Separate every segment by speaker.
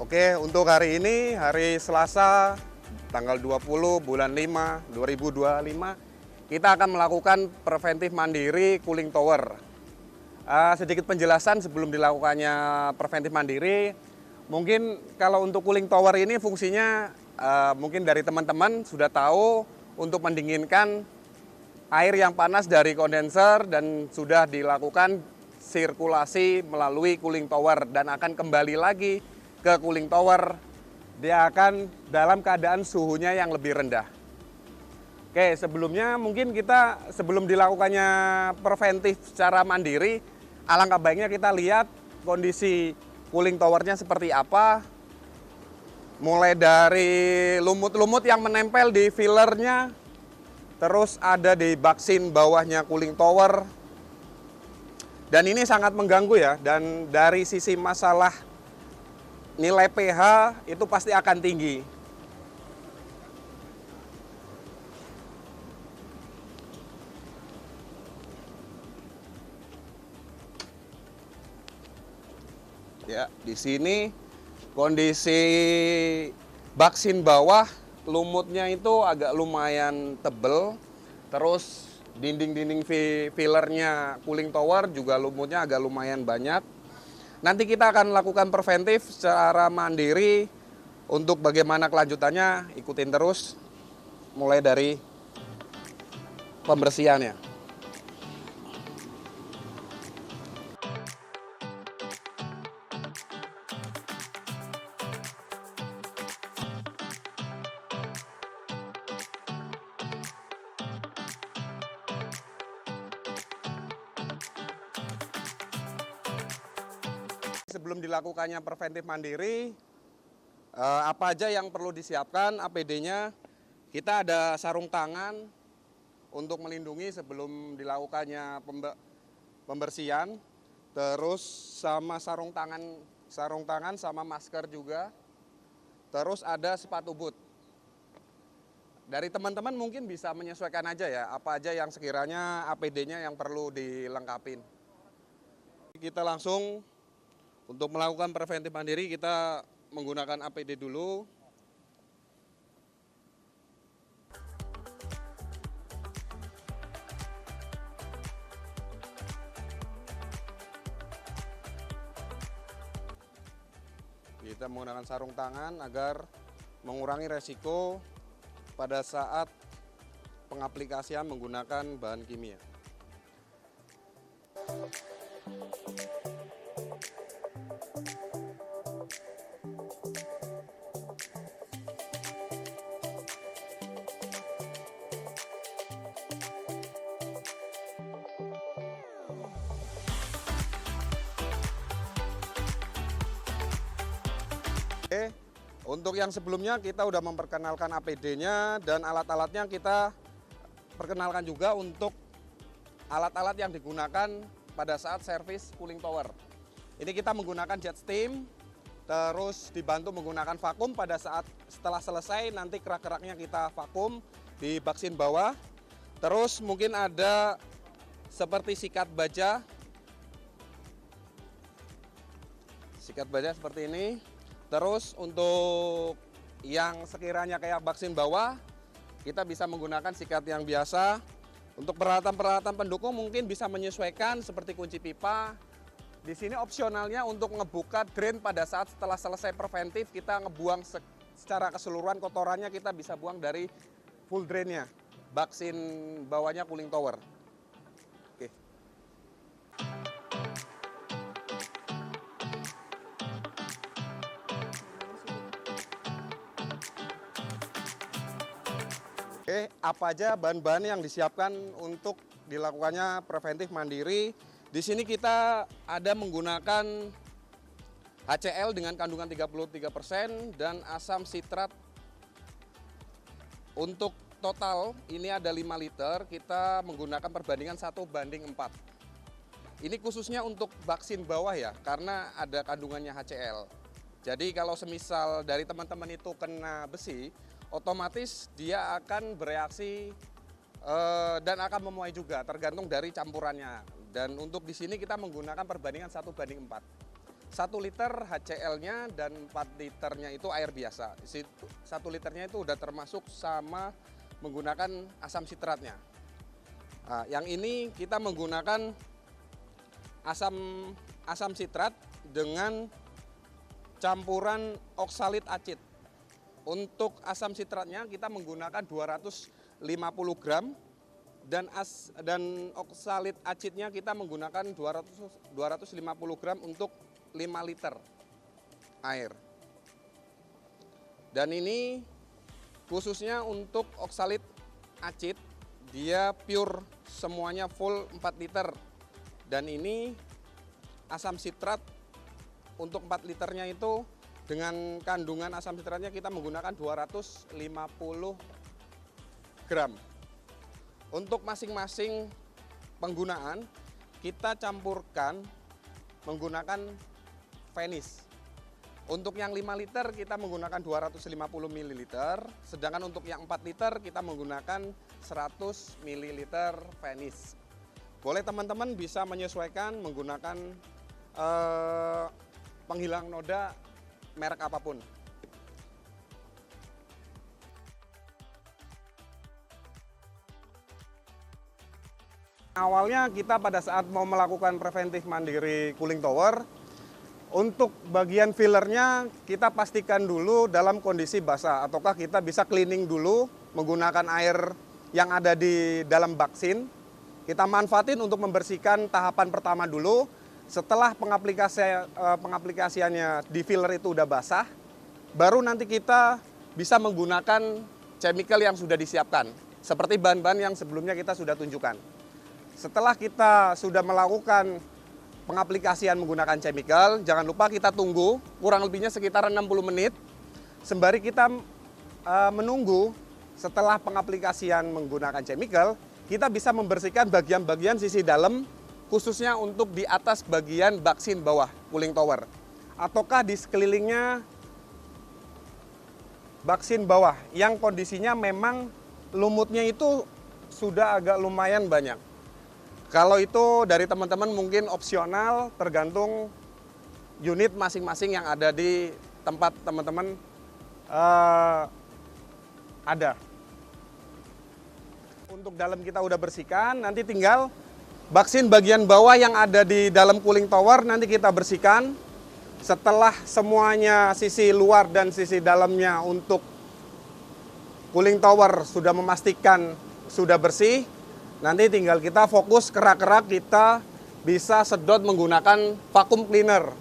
Speaker 1: Oke, untuk hari ini, hari Selasa, tanggal 20 bulan 5, 2025, kita akan melakukan preventif mandiri cooling tower. Sedikit penjelasan sebelum dilakukannya preventif mandiri. Mungkin kalau untuk cooling tower ini fungsinya mungkin dari teman-teman sudah tahu untuk mendinginkan air yang panas dari kondenser dan sudah dilakukan sirkulasi melalui cooling tower dan akan kembali lagi ke cooling tower. Dia akan dalam keadaan suhunya yang lebih rendah. Oke, sebelumnya mungkin kita sebelum dilakukannya preventif secara mandiri, alangkah baiknya kita lihat kondisi cooling towernya seperti apa. Mulai dari lumut-lumut yang menempel di fillernya, terus ada di baksin bawahnya cooling tower. Dan ini sangat mengganggu ya, dan dari sisi masalah nilai pH itu pasti akan tinggi. Ya, di sini kondisi baksin bawah lumutnya itu agak lumayan tebel. Terus dinding-dinding fillernya cooling tower juga lumutnya agak lumayan banyak. Nanti kita akan lakukan preventif secara mandiri. Untuk bagaimana kelanjutannya, ikutin terus mulai dari pembersihannya. Sebelum dilakukannya preventif mandiri, apa aja yang perlu disiapkan APD-nya? Kita ada sarung tangan untuk melindungi sebelum dilakukannya pembersihan. Terus sama sarung tangan sama masker juga. Terus ada sepatu boot. Dari teman-teman mungkin bisa menyesuaikan aja ya, apa aja yang sekiranya APD-nya yang perlu dilengkapin. Kita langsung untuk melakukan preventif mandiri, kita menggunakan APD dulu. Kita menggunakan sarung tangan agar mengurangi resiko pada saat pengaplikasian menggunakan bahan kimia. Oke, untuk yang sebelumnya kita udah memperkenalkan APD-nya dan alat-alatnya kita perkenalkan juga untuk alat-alat yang digunakan pada saat servis cooling tower. Ini kita menggunakan jet steam, terus dibantu menggunakan vakum pada saat setelah selesai nanti kerak-keraknya kita vakum di baksin bawah. Terus mungkin ada seperti sikat baja seperti ini. Terus untuk yang sekiranya kayak baksin bawah, kita bisa menggunakan sikat yang biasa. Untuk peralatan-peralatan pendukung mungkin bisa menyesuaikan seperti kunci pipa. Di sini opsionalnya untuk ngebuka drain pada saat setelah selesai preventif, kita ngebuang secara keseluruhan kotorannya, kita bisa buang dari full drainnya, baksin bawahnya cooling tower. Oke. Oke, apa aja bahan-bahan yang disiapkan untuk dilakukannya preventif mandiri? Di sini kita ada menggunakan HCl dengan kandungan 33% dan asam sitrat. Untuk total ini ada 5 liter, kita menggunakan perbandingan 1:4. Ini khususnya untuk baksin bawah ya, karena ada kandungannya HCl. Jadi kalau semisal dari teman-teman itu kena besi, otomatis dia akan bereaksi dan akan memuai juga, tergantung dari campurannya. Dan untuk di sini kita menggunakan perbandingan 1:4. 1 liter HCl-nya dan 4 liternya itu air biasa. 1 liternya itu udah termasuk sama menggunakan asam sitratnya. Nah, yang ini kita menggunakan asam sitrat dengan campuran oksalit acid. Untuk asam sitratnya kita menggunakan 250 gram dan oksalit acidnya kita menggunakan 250 gram untuk 5 liter air. Dan ini khususnya untuk oksalit acid, dia pure semuanya full 4 liter. Dan ini asam sitrat untuk 4 liternya itu dengan kandungan asam sitratnya kita menggunakan 250 gram. Untuk masing-masing penggunaan kita campurkan menggunakan Vanish. Untuk yang 5 liter kita menggunakan 250 ml, sedangkan untuk yang 4 liter kita menggunakan 100 ml Vanish. Boleh teman-teman bisa menyesuaikan menggunakan penghilang noda merek apapun. Awalnya kita pada saat mau melakukan preventif mandiri cooling tower, untuk bagian fillernya kita pastikan dulu dalam kondisi basah, ataukah kita bisa cleaning dulu menggunakan air yang ada di dalam baksin. Kita manfaatin untuk membersihkan tahapan pertama dulu. Setelah pengaplikasiannya di filler itu udah basah, baru nanti kita bisa menggunakan chemical yang sudah disiapkan, seperti bahan-bahan yang sebelumnya kita sudah tunjukkan. Setelah kita sudah melakukan pengaplikasian menggunakan chemical, jangan lupa kita tunggu kurang lebihnya sekitar 60 menit. Sembari kita menunggu setelah pengaplikasian menggunakan chemical, kita bisa membersihkan bagian-bagian sisi dalam, khususnya untuk di atas bagian baksin bawah cooling tower, ataukah di sekelilingnya baksin bawah yang kondisinya memang lumutnya itu sudah agak lumayan banyak. Kalau itu dari teman-teman mungkin opsional, tergantung unit masing-masing yang ada di tempat teman-teman ada. Untuk dalam kita udah bersihkan, nanti tinggal baksin bagian bawah yang ada di dalam cooling tower nanti kita bersihkan. Setelah semuanya sisi luar dan sisi dalamnya untuk cooling tower sudah memastikan sudah bersih, nanti tinggal kita fokus kerak-kerak kita bisa sedot menggunakan vacuum cleaner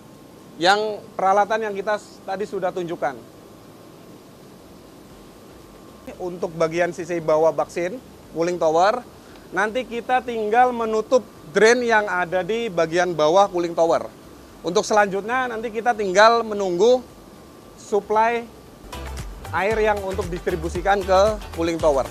Speaker 1: yang peralatan yang kita tadi sudah tunjukkan. Untuk bagian sisi bawah baksin cooling tower, nanti kita tinggal menutup drain yang ada di bagian bawah cooling tower. Untuk selanjutnya nanti kita tinggal menunggu suplai air yang untuk distribusikan ke cooling tower.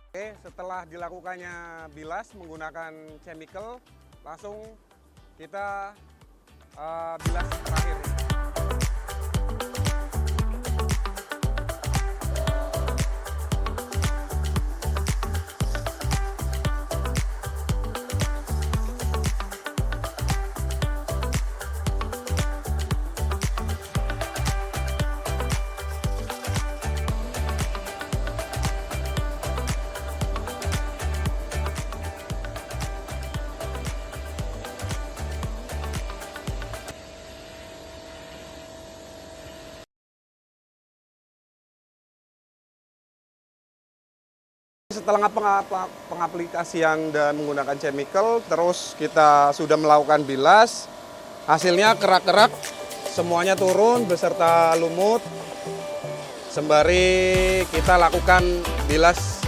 Speaker 1: Oke, setelah dilakukannya bilas menggunakan chemical, langsung kita bilas terakhir. setelah pengaplikasian dan menggunakan chemical, terus kita sudah melakukan bilas, hasilnya kerak-kerak semuanya turun beserta lumut. Sembari kita lakukan bilas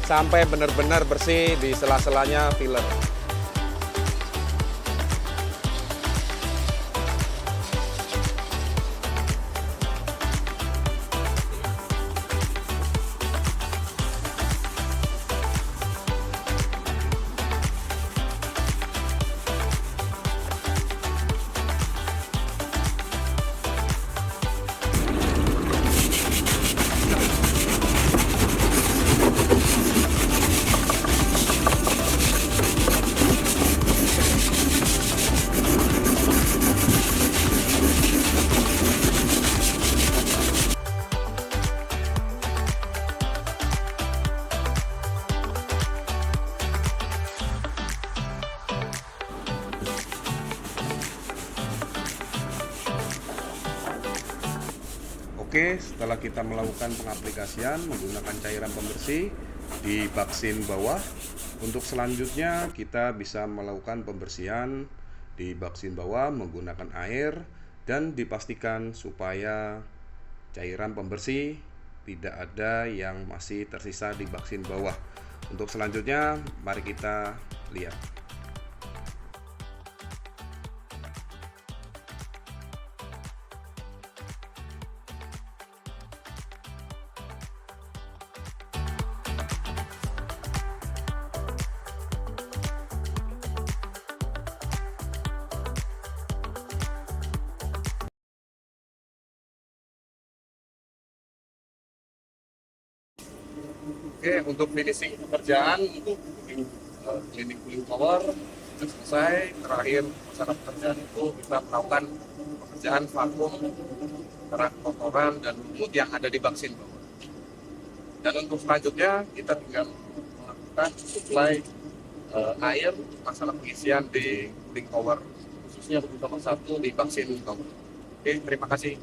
Speaker 1: sampai benar-benar bersih di sela-selanya filler. Oke, setelah kita melakukan pengaplikasian menggunakan cairan pembersih di baksin bawah, untuk selanjutnya kita bisa melakukan pembersihan di baksin bawah menggunakan air dan dipastikan supaya cairan pembersih tidak ada yang masih tersisa di baksin bawah. Untuk selanjutnya, mari kita lihat. Oke, untuk finishing pekerjaan untuk cleaning cooling tower sudah selesai. Terakhir masalah pekerjaan itu kita melakukan pekerjaan vakum kerak kotoran dan lumut yang ada di baksin bawah. Dan untuk selanjutnya kita tinggal melakukan supply air masalah pengisian di cooling tower, khususnya untuk nomor 1 di baksin tower. Oke, terima kasih.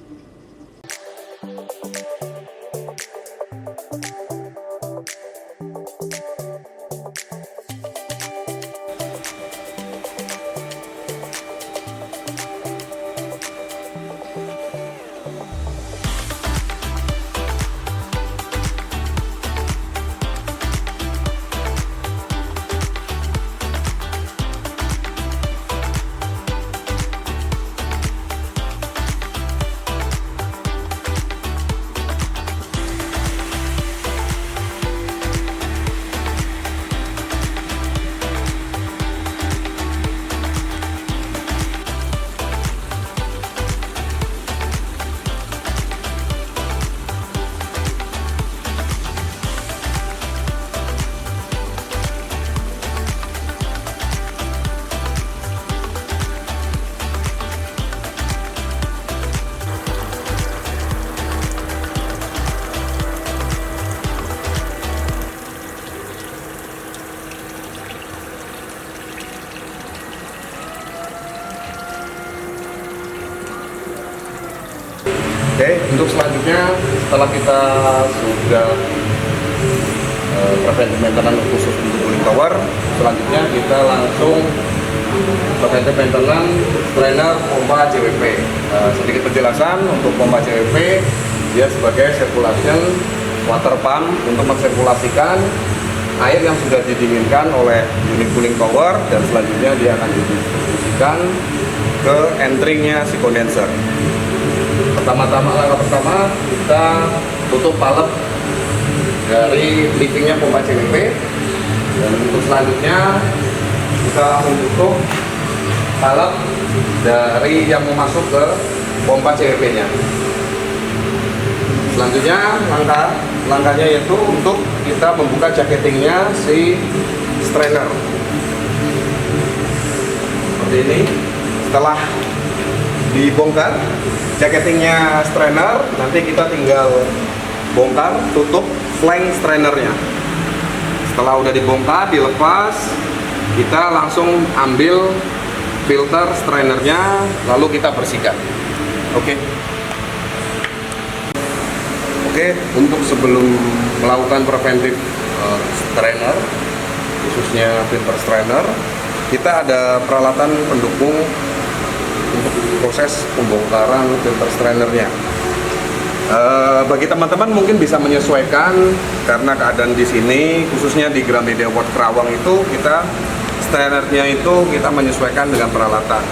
Speaker 1: Oke, untuk selanjutnya setelah kita sudah preventive maintenance khusus untuk cooling tower, selanjutnya kita langsung preventive maintenance strainer pompa CWP. Sedikit penjelasan untuk pompa CWP, dia sebagai circulation water pump untuk mensirkulasikan air yang sudah didinginkan oleh unit cooling tower, dan selanjutnya dia akan didistribusikan ke entry-nya si kondenser. Langkah pertama kita tutup palep dari livingnya pompa CWP, dan untuk selanjutnya kita langsung tutup palep dari yang mau masuk ke pompa CWP nya. Selanjutnya langkahnya yaitu untuk kita membuka jacketingnya si strainer seperti ini. Setelah dibongkar jacketingnya strainer, nanti kita tinggal bongkar tutup flank strainernya. Setelah udah dibongkar, dilepas, kita langsung ambil filter strainernya, lalu kita bersihkan. Oke, untuk sebelum melakukan preventive strainer, khususnya filter strainer. Kita ada peralatan pendukung untuk proses pembongkaran filter strainernya. Bagi teman-teman mungkin bisa menyesuaikan karena keadaan di sini, khususnya di Gramedia World Kerawang itu kita strainernya itu kita menyesuaikan dengan peralatan.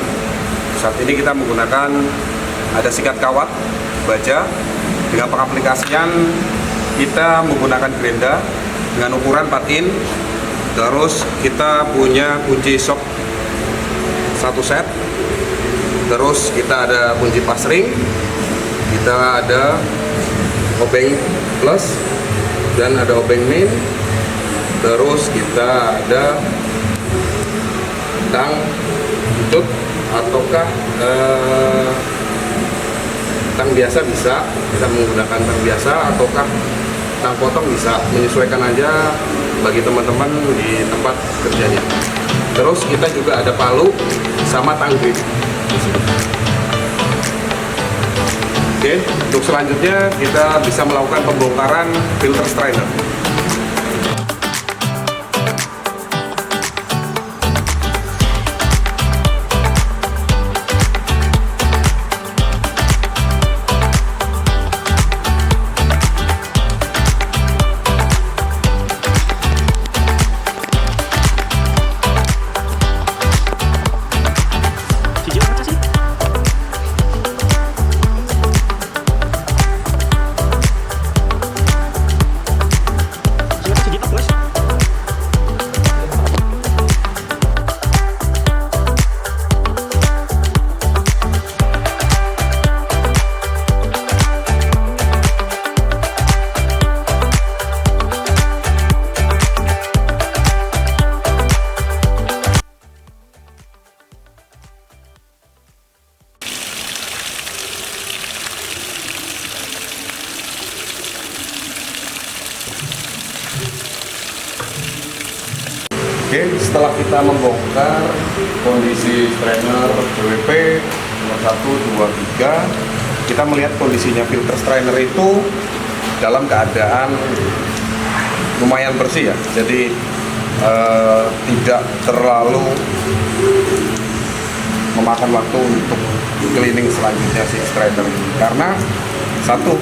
Speaker 1: Saat ini kita menggunakan ada sikat kawat baja. Dengan pengaplikasian kita menggunakan gerinda dengan ukuran 4 in. Terus kita punya kunci shock 1 set. Terus kita ada kunci pas ring. Kita ada obeng plus dan ada obeng min. Terus kita ada tang tutut ataukah tang biasa bisa, kita menggunakan tang biasa ataukah tang potong bisa, menyesuaikan aja bagi teman-teman di tempat kerjanya. Terus kita juga ada palu sama tang grip. Oke, untuk selanjutnya kita bisa melakukan pembongkaran filter strainer. Oke, setelah kita membongkar kondisi strainer WP nomor 1, 2, 3, kita melihat kondisinya filter strainer itu dalam keadaan lumayan bersih ya. Jadi tidak terlalu memakan waktu untuk cleaning selanjutnya si strainer ini. Karena satu,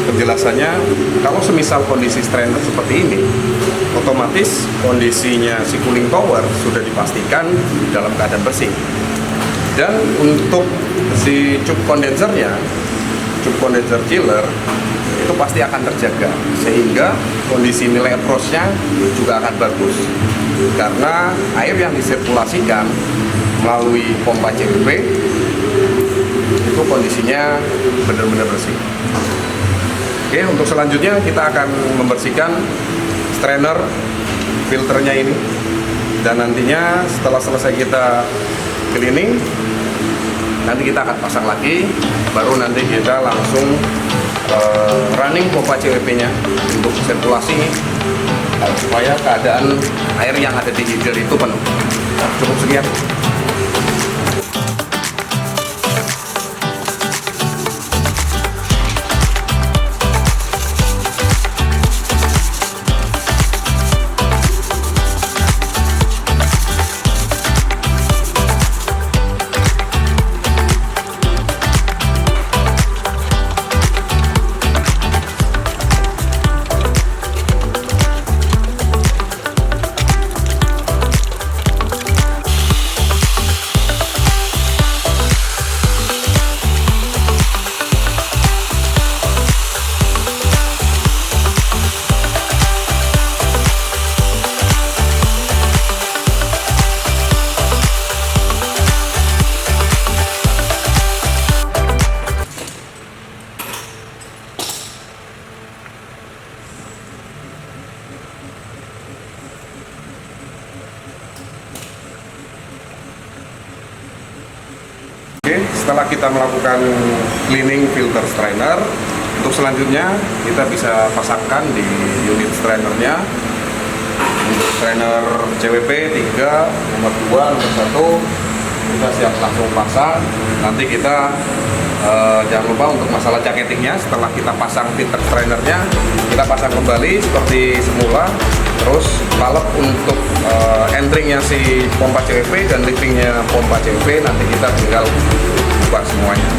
Speaker 1: penjelasannya kalau semisal kondisi strainer seperti ini, otomatis kondisinya si cooling tower sudah dipastikan dalam keadaan bersih. Dan untuk si cup kondensernya, cup kondenser chiller itu pasti akan terjaga, sehingga kondisi nilai approach-nya juga akan bagus. Karena air yang disirkulasikan melalui pompa CWP itu kondisinya benar-benar bersih. Oke, untuk selanjutnya kita akan membersihkan strainer filternya ini, dan nantinya setelah selesai kita cleaning, nanti kita akan pasang lagi, baru nanti kita langsung running pompa CWP-nya untuk sirkulasi supaya keadaan air yang ada di heater itu penuh. Cukup sekian. Oke, setelah kita melakukan cleaning filter strainer, untuk selanjutnya kita bisa pasangkan di unit strainernya. Untuk strainer CWP 3, nomor 2, nomor 1 kita siap langsung pasang. Nanti kita Jangan lupa untuk masalah jaketingnya, setelah kita pasang filter strainernya, kita pasang kembali seperti semula. Terus valve untuk entringnya si pompa CVP dan liftingnya pompa CVP nanti kita tinggal buka semuanya.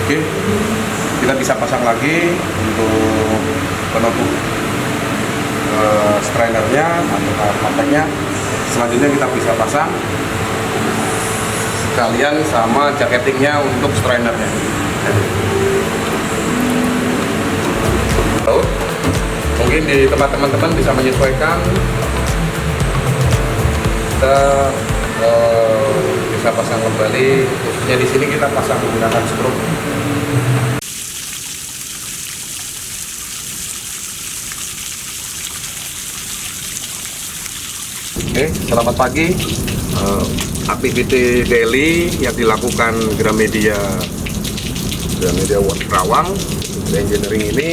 Speaker 1: Oke, kita bisa pasang lagi untuk penutup strainernya atau kontaknya. Selanjutnya kita bisa pasang sekalian sama jaketingnya untuk strainernya. Mungkin di tempat teman-teman bisa menyesuaikan. Kita bisa pasang kembali, khususnya di sini kita pasang menggunakan skrup. Oke, selamat pagi. Aktiviti daily yang dilakukan Gramedia Rawang Engineering ini,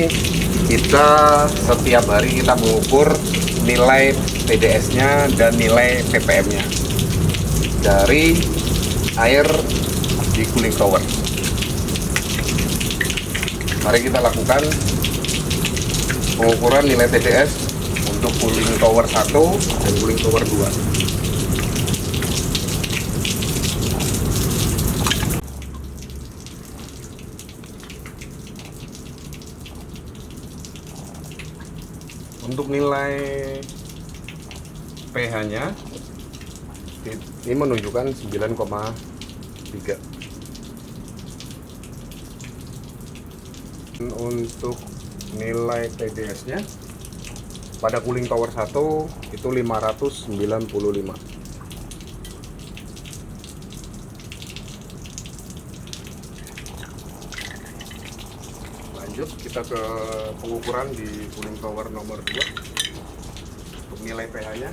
Speaker 1: kita setiap hari kita mengukur nilai TDS-nya dan nilai ppm-nya dari air di cooling tower. Mari kita lakukan pengukuran nilai TDS untuk cooling tower 1 dan cooling tower 2. Untuk nilai pH-nya ini menunjukkan 9,3. Untuk nilai TDS-nya pada cooling tower 1 itu 595. Lanjut kita ke pengukuran di cooling tower nomor 2 untuk nilai pH-nya.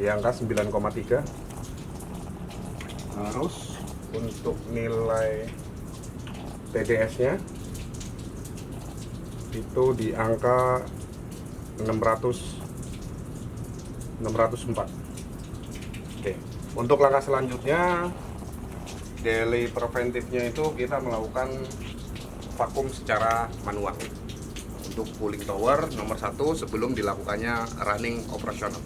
Speaker 1: Di angka 9,3. Terus untuk nilai TDS-nya itu di angka 604. Oke, untuk langkah selanjutnya daily preventifnya itu kita melakukan vakum secara manual untuk cooling tower nomor 1 sebelum dilakukannya running operasional.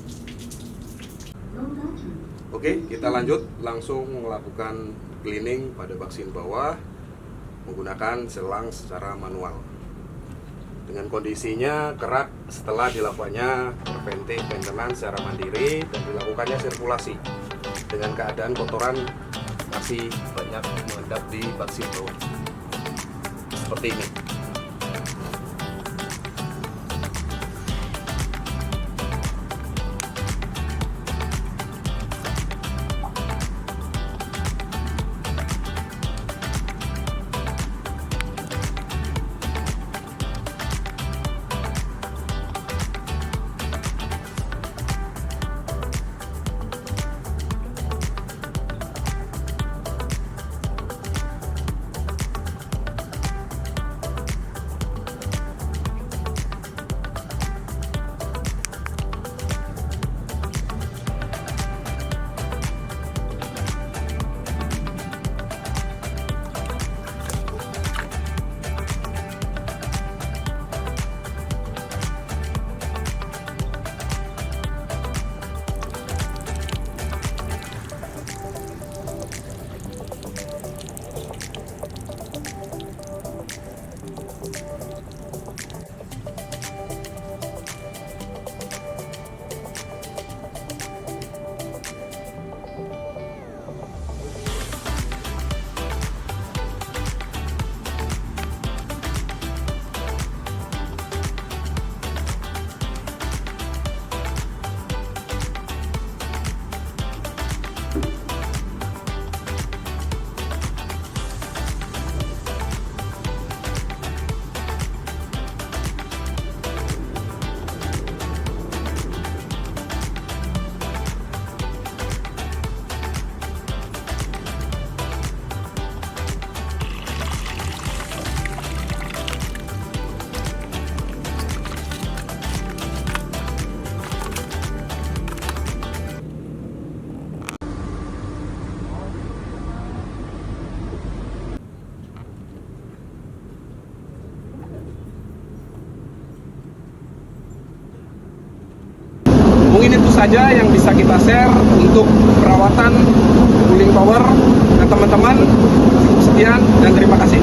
Speaker 1: Oke, kita lanjut langsung melakukan cleaning pada baksin bawah menggunakan selang secara manual. Dengan kondisinya kerak setelah dilakukannya preventif maintenance secara mandiri dan dilakukannya sirkulasi dengan keadaan kotoran masih banyak mengendap di baksin bawah. Seperti ini.
Speaker 2: mungkin itu saja yang bisa kita share untuk perawatan cooling tower. Dan teman-teman, cukup sekian dan terima kasih.